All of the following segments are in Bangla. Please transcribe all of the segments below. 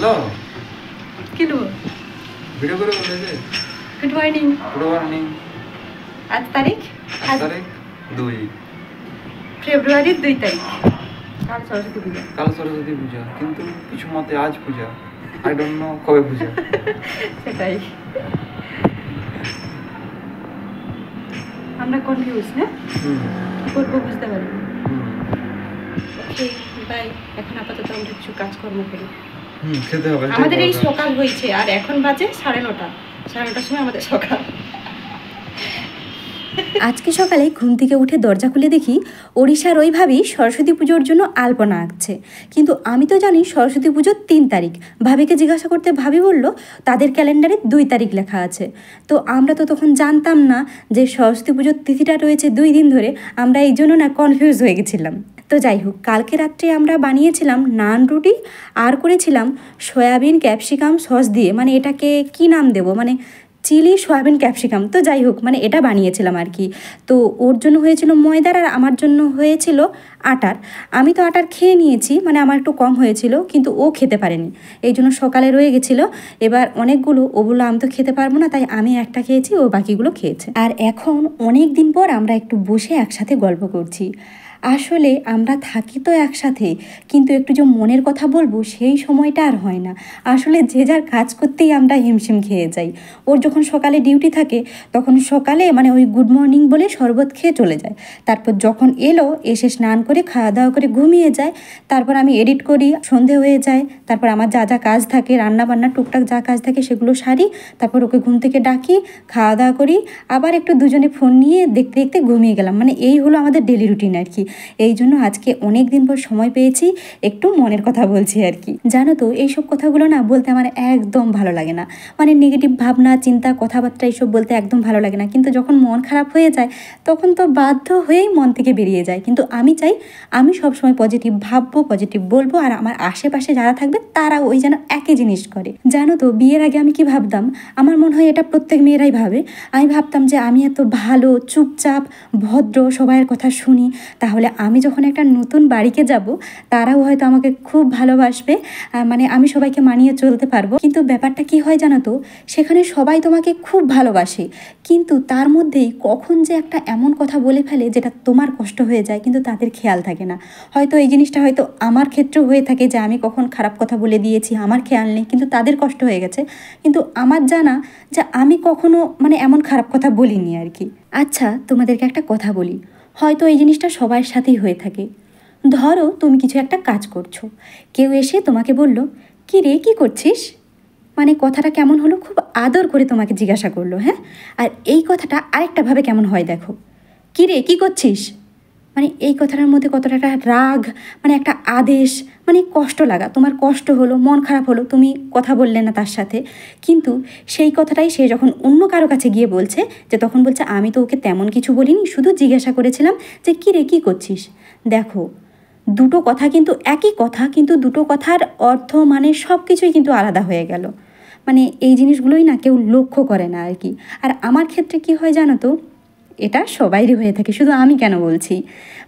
लो किलो वीडियो करो बोले जे गुड मॉर्निंग आज तारीख 2 ফেব্রুয়ারি 2 তারিখ কাল সরস্বতী পূজা কিন্তু কিছু মতে আজ পূজা আই ডোন্ট নো কবে পূজা সেটাই আমরা কনফিউজ না কি করবো বুঝতে পারি ওকে বাই এখন আপাতত আমরা কিছু কাজকর্ম করি খেতে হবে আমাদের এই সকাল হয়েছে আর এখন বাজে 9:30 9:30 সময় আমাদের সকাল আজকে সকালে ঘুম থেকে উঠে দরজা খুলে দেখি ওড়িশার ওই ভাবি সরস্বতী পুজোর জন্য আলপনা আঁকছে। কিন্তু আমি তো জানি সরস্বতী পুজো 3 তারিখ। ভাবিকে জিজ্ঞাসা করতে ভাবি বলল তাদের ক্যালেন্ডারে 2 তারিখ লেখা আছে। তো আমরা তো তখন জানতাম না যে সরস্বতী পুজোর তিথিটা রয়েছে 2 দিন ধরে। আমরা এই জন্য না কনফিউজ হয়ে গেছিলাম। তো যাই হোক, কালকে রাত্রে আমরা বানিয়েছিলাম নান রুটি আর করেছিলাম সয়াবিন ক্যাপসিকাম সস দিয়ে, মানে এটাকে কি নাম দেবো, মানে চিলি সয়াবিন ক্যাপসিকাম। তো যাই হোক, মানে এটা বানিয়েছিলাম আর কি। তো ওর জন্য হয়েছিল ময়দার আর আমার জন্য হয়েছিল আটার। আমি তো আটার খেয়ে নিয়েছি, মানে আমার একটু কম হয়েছিল, কিন্তু ও খেতে পারেনি, এই জন্য সকালে রয়ে গেছিলো। এবার অনেকগুলো ও বললো আমি তো খেতে পারবো না, তাই আমি একটা খেয়েছি, ও বাকিগুলো খেয়েছে। আর এখন অনেক দিন পর আমরা একটু বসে একসাথে গল্প করছি। আসলে আমরা থাকি তো একসাথে, কিন্তু একটু যে মনের কথা বলবো সেই সময়টা আর হয় না। আসলে যে যার কাজ করতেই আমরা হিমশিম খেয়ে যাই। ওর যখন সকালে ডিউটি থাকে তখন সকালে মানে ওই গুড মর্নিং বলে শরবত খেয়ে চলে যায়। তারপর যখন এসে স্নান করে খাওয়া দাওয়া করে ঘুমিয়ে যায়। তারপর আমি এডিট করি, সন্ধে হয়ে যায়। তারপর আমার যা যা কাজ থাকে, রান্না বান্না টুকটাক যা কাজ থাকে সেগুলো সারি। তারপর ওকে ঘুম থেকে ডাকি, খাওয়া দাওয়া করি, আবার একটু দুজনে ফোন নিয়ে দেখতে দেখতে ঘুমিয়ে গেলাম। মানে এই হলো আমাদের ডেলি রুটিন আর কি। এই জন্য আজকে অনেক দিন পর সময় পেয়েছি, একটু মনের কথা বলছি আর কি। জানো তো এইসব কথাগুলো না বলতে আমার একদম ভালো লাগে না। মানে নেগেটিভ ভাবনা চিন্তা কথাবার্তা এইসব বলতে একদম ভালো লাগে না। কিন্তু যখন মন খারাপ হয়ে যায় তখন তো বাধ্য হয়েই মন থেকে বেরিয়ে যায়। কিন্তু আমি চাই আমি সবসময় পজিটিভ ভাববো, পজিটিভ বলবো, আর আমার আশেপাশে যারা থাকবে তারা ওই যেন একই জিনিস করে। জানো তো বিয়ের আগে আমি কি ভাবতাম, আমার মনে হয় এটা প্রত্যেক মেয়েরাই ভাবে, আমি ভাবতাম যে আমি এত ভালো চুপচাপ ভদ্র সবাইয়ের কথা শুনি, তাহলে আমি যখন একটা নতুন বাড়িতে যাব তারাও হয়তো আমাকে খুব ভালোবাসবে, মানে আমি সবাইকে মানিয়ে চলতে পারবো। কিন্তু ব্যাপারটা কি হয় জানো তো, সেখানে সবাই তোমাকে খুব ভালোবাসে, কিন্তু তার মধ্যেই কখন যে একটা এমন কথা বলে ফেলে যেটা তোমার কষ্ট হয়ে যায়, কিন্তু তাদের খেয়াল থাকে না। হয়তো এই জিনিসটা হয়তো আমার ক্ষেত্রেও হয়ে থাকে যে আমি কখন খারাপ কথা বলে দিয়েছি, আমার খেয়াল নেই, কিন্তু তাদের কষ্ট হয়ে গেছে। কিন্তু আমার জানা যে আমি কখনো মানে এমন খারাপ কথা বলিনি আর কি। আচ্ছা তোমাদেরকে একটা কথা বলি, হয়তো এই জিনিসটা সবার সাথেই হয়ে থাকে। ধরো তুমি কিছু একটা কাজ করছো, কেউ এসে তোমাকে বলল কি রে কী করছিস, মানে কথাটা কেমন হলো, খুব আদর করে তোমাকে জিজ্ঞাসা করলো, হ্যাঁ। আর এই কথাটা আরেকটাভাবে কেমন হয় দেখো, কি রে কী করছিস, মানে এই কথাটার মধ্যে কতটা একটা রাগ, মানে একটা আদেশ, মানে কষ্ট লাগা, তোমার কষ্ট হলো, মন খারাপ হলো, তুমি কথা বললে না তার সাথে। কিন্তু সেই কথাটাই সে যখন অন্য কারো কাছে গিয়ে বলছে, যে তখন বলছে আমি তো ওকে তেমন কিছু বলিনি, শুধু জিজ্ঞাসা করেছিলাম যে কী রে কী করছিস। দেখো দুটো কথা কিন্তু একই কথা, কিন্তু দুটো কথার অর্থ মানে সব কিছুই কিন্তু আলাদা হয়ে গেল। মানে এই জিনিসগুলোই না কেউ লক্ষ্য করে না আর কি। আর আমার ক্ষেত্রে কি হয় জানো তো, এটা সবাইরই হয়ে থাকে, শুধু আমি কেন বলছি,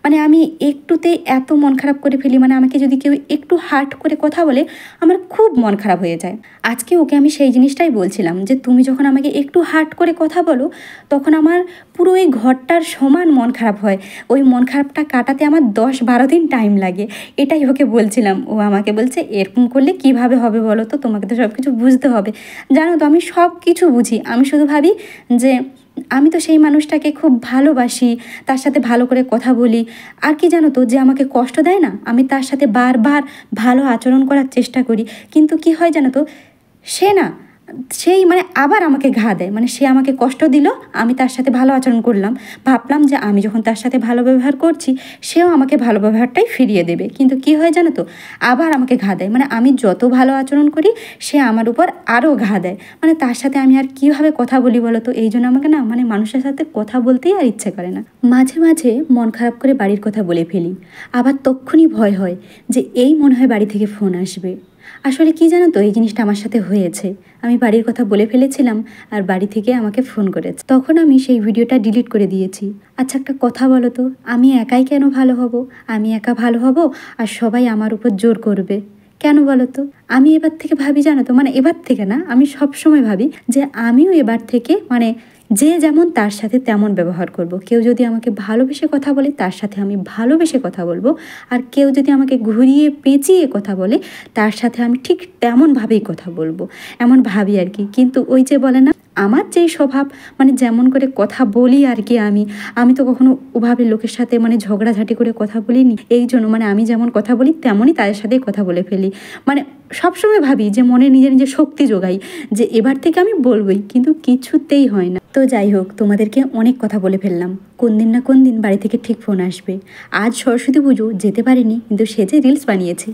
মানে আমি একটুতেই এত মন খারাপ করে ফেলি। মানে আমাকে যদি কেউ একটু হার্ট করে কথা বলে আমার খুব মন খারাপ হয়ে যায়। আজকে ওকে আমি সেই জিনিসটাই বলছিলাম যে তুমি যখন আমাকে একটু হার্ট করে কথা বলো তখন আমার পুরো এই ঘরটার সমান মন খারাপ হয়। ওই মন খারাপটা কাটাতে আমার 10-12 দিন টাইম লাগে, এটাই ওকে বলছিলাম। ও আমাকে বলছে এরকম করলে কিভাবে হবে বলো তো, তোমাকে তো সব কিছু বুঝতে হবে। জানো তো আমি সব কিছু বুঝি, আমি শুধু ভাবি যে আমি তো সেই মানুষটাকে খুব ভালোবাসি, তার সাথে ভালো করে কথা বলি। আর কি জানো তো, যে আমাকে কষ্ট দেয় না, আমি তার সাথে বারবার ভালো আচরণ করার চেষ্টা করি, কিন্তু কি হয় জানো তো, সে না সেই মানে আবার আমাকে ঘা দেয়। মানে সে আমাকে কষ্ট দিল, আমি তার সাথে ভালো আচরণ করলাম, ভাবলাম যে আমি যখন তার সাথে ভালো ব্যবহার করছি সেও আমাকে ভালো ব্যবহারটাই ফিরিয়ে দেবে, কিন্তু কি হয় জানো তো, আবার আমাকে ঘা দেয়। মানে আমি যত ভালো আচরণ করি সে আমার উপর আরও ঘা দেয়। মানে তার সাথে আমি আর কীভাবে কথা বলি বলো তো, এই জন্য আমাকে না মানে মানুষের সাথে কথা বলতেই আর ইচ্ছে করে না। মাঝে মাঝে মন খারাপ করে বাড়ির কথা বলে ফেলি, আবার তক্ষুনি ভয় হয় যে এই মনে হয় বাড়ি থেকে ফোন আসবে। আসলে কি জানো তো, এই জিনিসটা আমার সাথে হয়েছে। আমি বাড়ির কথা বলে ফেলেছিলাম আর বাড়ি থেকে আমাকে ফোন করেছে, তখন আমি সেই ভিডিওটা ডিলিট করে দিয়েছি। আচ্ছা একটা কথা বলো তো, আমি একাই কেন ভালো হব, আমি একা ভালো হব আর সবাই আমার উপর জোর করবে, কেন বলো তো? আমি এবার থেকে ভাবি জানো তো, মানে এবার থেকে না, আমি সব সময় ভাবি যে আমিও এবার থেকে মানে যে যেমন তার সাথে তেমন ব্যবহার করব। কেউ যদি আমাকে ভালোবেসে কথা বলে তার সাথে আমি ভালোবেসে কথা বলবো, আর কেউ যদি আমাকে ঘুরিয়ে পেঁচিয়ে কথা বলে তার সাথে আমি ঠিক তেমনভাবেই কথা বলবো, এমন ভাবি আর কি। কিন্তু ওই যে বলে না, আমার যেই স্বভাব, মানে যেমন করে কথা বলি আর কি, আমি তো কখনো ওভাবে লোকের সাথে মানে ঝগড়াঝাটি করে কথা বলিনি। এই জন্য মানে আমি যেমন কথা বলি তেমনই তাদের সাথেই কথা বলে ফেলি। মানে সবসময় ভাবি যে মনে নিজে নিজে শক্তি যোগাই যে এবার থেকে আমি বলবই, কিন্তু কিছুতেই হয় না। তো যাই হোক, তোমাদেরকে অনেক কথা বলে ফেললাম। কোন দিন না কোন দিন বাড়ি থেকে ঠিক ফোন আসবে। আজ সরস্বতী পুজো, যেতে পারিনি, কিন্তু সে যে রিলস বানিয়েছি।